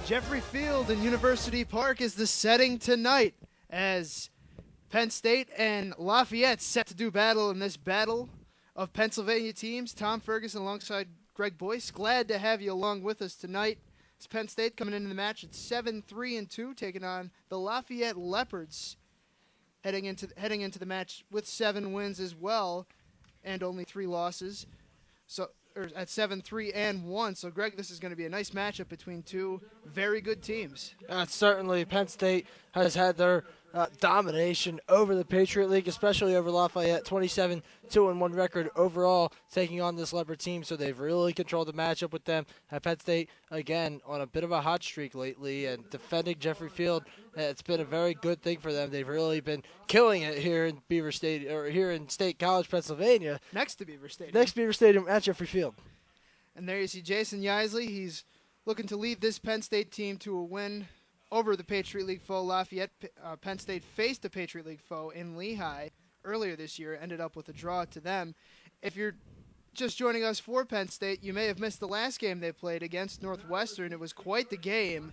Jeffrey Field in University Park is the setting tonight as Penn State and Lafayette set to do battle in this battle of Pennsylvania teams. Tom Ferguson alongside Greg Boyce. Glad to have you along with us tonight. It's Penn State coming into the match at 7-3-2, taking on the Lafayette Leopards, heading into the match with 7 wins as well and only 3 losses. So at 7-3-1. So, Greg, this is going to be a nice matchup between two very good teams. Certainly, Penn State has had their domination over the Patriot League, especially over Lafayette. 27-2-1 record overall, taking on this Leopard team. So they've really controlled the matchup with them. Penn State again on a bit of a hot streak lately, and defending Jeffrey Field. It's been a very good thing for them. They've really been killing it here in Beaver State, or here in State College, Pennsylvania. Next to Beaver Stadium. Next Beaver Stadium at Jeffrey Field. And there you see Jason Yeisley. He's looking to lead this Penn State team to a win over the Patriot League foe, Lafayette. Penn State faced a Patriot League foe in Lehigh earlier this year, ended up with a draw to them. If you're just joining us for Penn State, you may have missed the last game they played against Northwestern. It was quite the game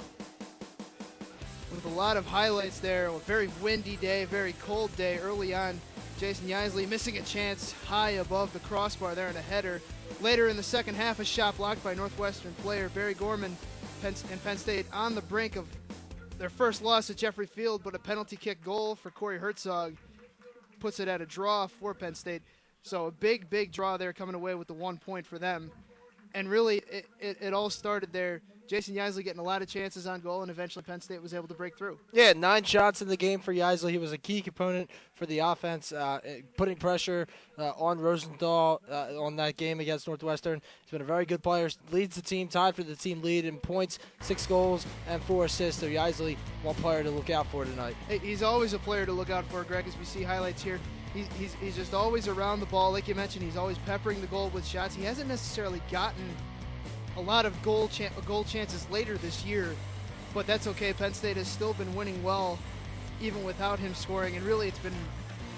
with a lot of highlights there. A very windy day, very cold day early on. Jason Yeisley missing a chance high above the crossbar there in a header. Later in the second half, a shot blocked by Northwestern player Barry Gorman, and Penn State on the brink of their first loss at Jeffrey Field, but a penalty kick goal for Corey Herzog puts it at a draw for Penn State. So a big, big draw there, coming away with the 1 point for them. And really, it all started there. Jason Yeisley getting a lot of chances on goal, and eventually Penn State was able to break through. Yeah, 9 shots in the game for Yeisley. He was a key component for the offense, putting pressure on Rosenthal on that game against Northwestern. He's been a very good player. Leads the team, tied for the team lead in points, 6 goals and 4 assists. So Yeisley, one player to look out for tonight. He's always a player to look out for, Greg, as we see highlights here. He's just always around the ball. Like you mentioned, he's always peppering the goal with shots. He hasn't necessarily gotten a lot of goal chances later this year, but that's okay. Penn State has still been winning well even without him scoring, and really it's been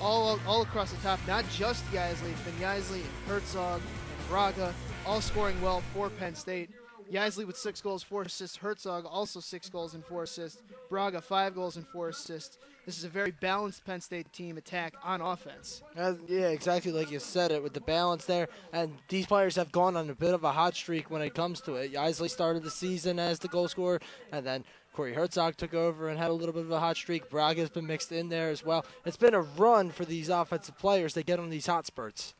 all across the top, not just Yeisley. It's been Yeisley, Herzog, and Braga all scoring well for Penn State. Yeisley with 6 goals, 4 assists. Herzog also 6 goals and 4 assists. Braga 5 goals and 4 assists. This is a very balanced Penn State team attack on offense. Yeah, exactly like you said it, with the balance there. And these players have gone on a bit of a hot streak when it comes to it. Yeisley started the season as the goal scorer, and then Corey Herzog took over and had a little bit of a hot streak. Braga's been mixed in there as well. It's been a run for these offensive players. They get on these hot spurts.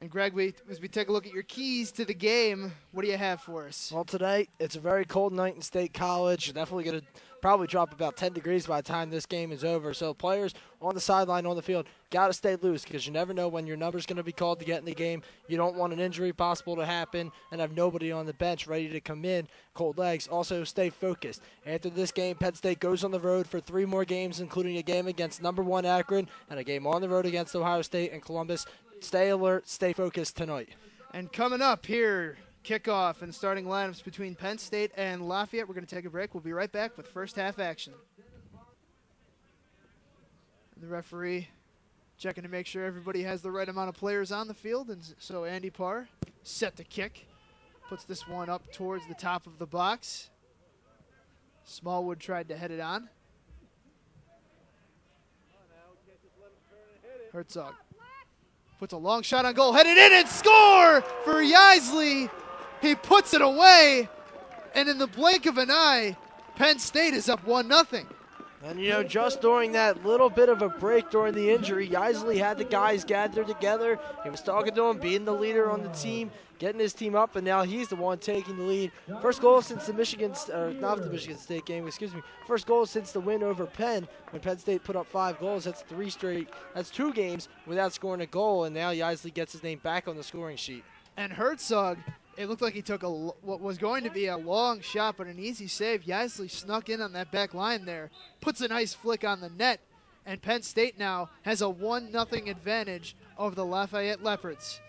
And Greg, as we take a look at your keys to the game, what do you have for us? Well, today it's a very cold night in State College. Definitely going to probably drop about 10 degrees by the time this game is over. So players on the sideline, on the field, got to stay loose because you never know when your number's going to be called to get in the game. You don't want an injury possible to happen and have nobody on the bench ready to come in, cold legs. Also, stay focused. After this game, Penn State goes on the road for 3 more games, including a game against number 1 Akron and a game on the road against Ohio State and Columbus. Stay alert, stay focused tonight. And coming up here, kickoff and starting lineups between Penn State and Lafayette. We're going to take a break. We'll be right back with first half action. The referee checking to make sure everybody has the right amount of players on the field. And so Andy Parr set to kick. Puts this one up towards the top of the box. Smallwood tried to head it on. Herzog puts a long shot on goal, headed in and score for Yeisley. He puts it away, and in the blink of an eye, Penn State is up 1-0. And, just during that little bit of a break during the injury, Yeisley had the guys gathered together. He was talking to him, being the leader on the team, getting his team up, and now he's the one taking the lead. First goal since not the Michigan State game, First goal since the win over Penn, when Penn State put up 5 goals. That's 2 games without scoring a goal, and now Yeisley gets his name back on the scoring sheet. And Herzog, it looked like he took what was going to be a long shot, but an easy save. Yeisley snuck in on that back line there, puts a nice flick on the net, and Penn State now has a 1-0 advantage over the Lafayette Leopards.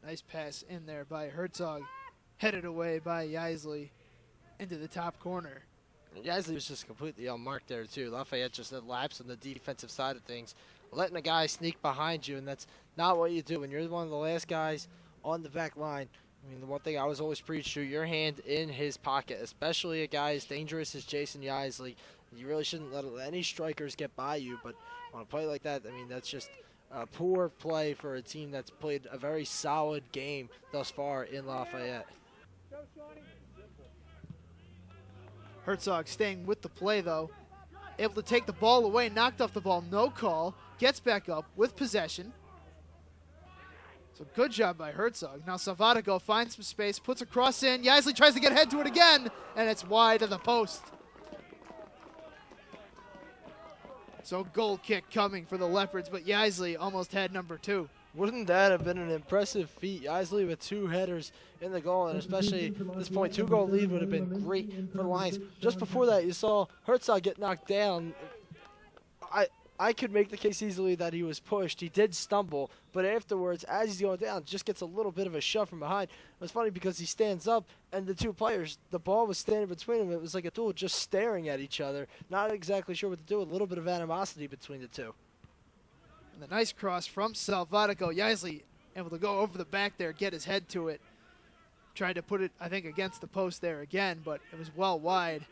Nice pass in there by Herzog, headed away by Yeisley into the top corner. Yeisley was just completely unmarked there, too. Lafayette just had lapse on the defensive side of things, letting a guy sneak behind you, and that's not what you do. When you're one of the last guys on the back line. I mean, the one thing I was always preached to, your hand in his pocket, especially a guy as dangerous as Jason Yeisley. You really shouldn't let any strikers get by you, but on a play like that, I mean, that's just a poor play for a team that's played a very solid game thus far in Lafayette. Herzog staying with the play, though. Able to take the ball away, knocked off the ball, no call. Gets back up with possession. So good job by Herzog. Now Salvatico finds some space, puts a cross in. Yeisley tries to get ahead to it again, and it's wide of the post. So goal kick coming for the Leopards, but Yeisley almost had number 2. Wouldn't that have been an impressive feat? Yeisley with 2 headers in the goal, and especially at this point, 2-goal lead would have been great for the Lions. Just before that, you saw Herzog get knocked down. I could make the case easily that he was pushed. He did stumble, but afterwards, as he's going down, just gets a little bit of a shove from behind. It was funny because he stands up, and the 2 players, the ball was standing between them. It was like a duel just staring at each other, not exactly sure what to do. A little bit of animosity between the 2. And the nice cross from Salvatico. Yeisley able to go over the back there, get his head to it. Tried to put it, I think, against the post there again, but it was well wide.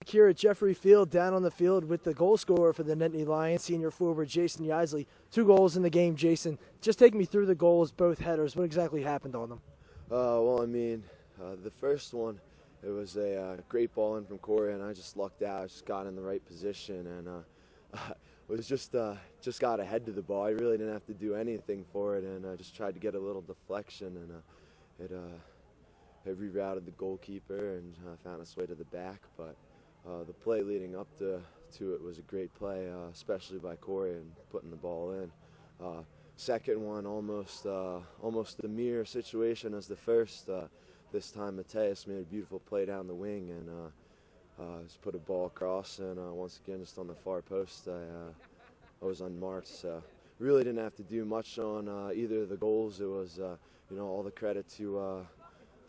Here at Jeffrey Field, down on the field with the goal scorer for the Nittany Lions, senior forward Jason Yeisley. 2 goals in the game, Jason. Just take me through the goals, both headers. What exactly happened on them? Well, I mean, the first one, it was a great ball in from Corey, and I just lucked out. I just got in the right position, and was just got ahead to the ball. I really didn't have to do anything for it, and I just tried to get a little deflection, and it rerouted the goalkeeper and found its way to the back. But the play leading up to it was a great play, especially by Corey and putting the ball in. Second one, almost a mirror situation as the first. This time Mateus made a beautiful play down the wing and just put a ball across, and once again just on the far post I was unmarked, so really didn't have to do much on either of the goals. It was all the credit to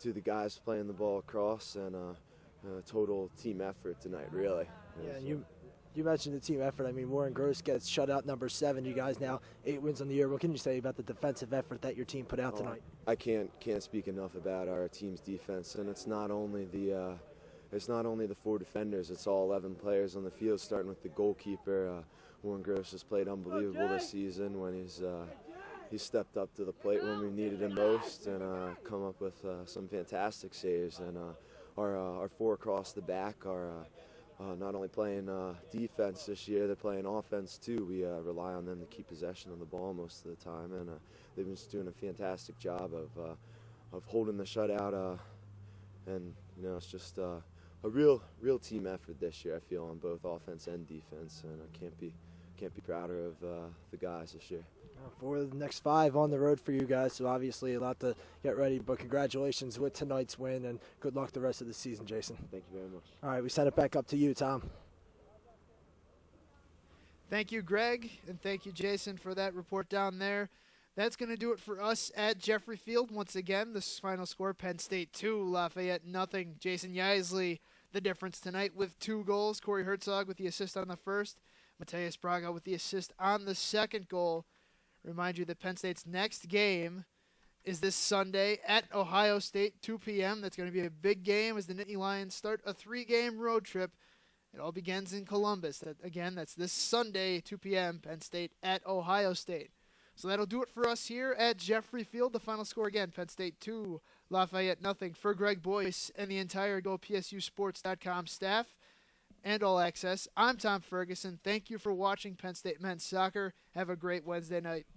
the guys playing the ball across, and total team effort tonight, really. Yeah, and you mentioned the team effort. I mean, Warren Gross gets shutout number 7. You guys now 8 wins on the year. What can you say about the defensive effort that your team put out tonight? I can't speak enough about our team's defense, and it's not only the 4 defenders. It's all 11 players on the field, starting with the goalkeeper. Warren Gross has played unbelievable this season when he's stepped up to the plate when we needed him most, and come up with some fantastic saves. And our 4 across the back are not only playing defense this year, they're playing offense too. We rely on them to keep possession of the ball most of the time, and they've been just doing a fantastic job of holding the shutout. And it's just a real team effort this year, I feel, on both offense and defense, and I can't be prouder of the guys this year. For the next 5 on the road for you guys, so obviously a lot to get ready, but congratulations with tonight's win, and good luck the rest of the season, Jason. Thank you very much. All right, we send it back up to you, Tom. Thank you, Greg, and thank you, Jason, for that report down there. That's going to do it for us at Jeffrey Field. Once again, this final score, Penn State 2, Lafayette 0. Jason Yeisley, the difference tonight with 2 goals. Corey Herzog with the assist on the first. Mateus Braga with the assist on the second goal. Remind you that Penn State's next game is this Sunday at Ohio State, 2 p.m. That's going to be a big game as the Nittany Lions start a 3-game road trip. It all begins in Columbus. That's this Sunday, 2 p.m., Penn State at Ohio State. So that'll do it for us here at Jeffrey Field. The final score again, Penn State 2, Lafayette 0. For Greg Boyce and the entire GoPSUSports.com staff and All Access, I'm Tom Ferguson. Thank you for watching Penn State Men's Soccer. Have a great Wednesday night.